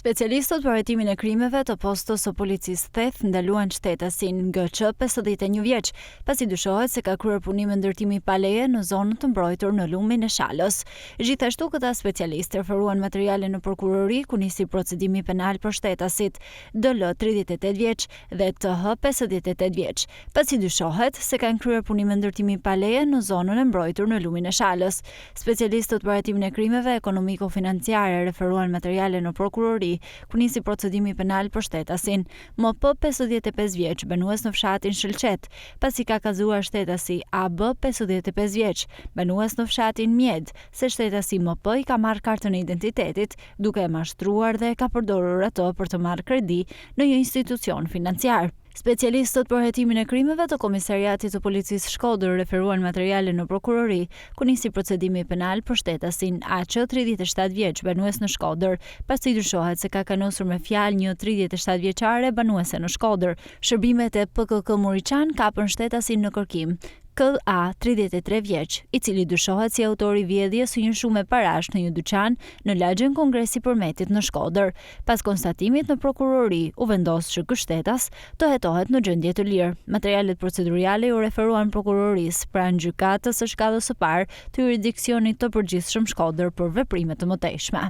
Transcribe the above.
Specialistët për hetimin e krimeve të postës së policisë Theth ndaluan shtetasin GÇ 51 vjeç, pasi dyshohet se ka kryer punime ndërtimi pa leje në zonën të mbrojtur në lumin e Shalës. Gjithashtu këta specialistë referuan materiale në prokurori ku nisi procedimi penal për shtetasit DL 38 vjeç dhe TH 58 vjeç, pasi dyshohet se kanë kryer punime ndërtimi pa leje në zonën e mbrojtur në lumin e Shalës. Specialistët për hetimin e krimeve ekonomiko-financiare referuan materiale në prokurori ku nisi procedimi penal për shtetasin MP 55 vjeç, banues në fshatin Shëlqet, pasi ka kazuar shtetasi AB 55 vjeç, banues në fshatin Mjed, se shtetasi MP i ka marrë kartën e identitetit duke e mashtruar dhe ka përdorur ato për të marrë kredi në një institucion financiar. Specialistët për hetimin e krimeve të Komisariatit të Policisë Shkodër referuan materiale në prokurori ku nisi procedimi penal për shtetasin AQ 37 vjeç, banues në Shkodër, pasi dyshohet se ka kanosur me fjalë një 37 vjeçare banuese në Shkodër. Shërbimet e PKK Muriçan kapën shtetasin në kërkim KA 33 vjeç, i cili dyshohet si autori vjedhjes së një shume parash në një dyqan në lagjën Kongresi Përmetit në Shkodër. Pas konstatimit në prokurori, u vendos që ky shtetas të hetohet në gjendje të lirë. Materialet procedurale u referuan prokurorisë pranë gjykatës së shkallës së parë të jurisdiksionit të përgjithshëm Shkodër për veprime të mëtejshme.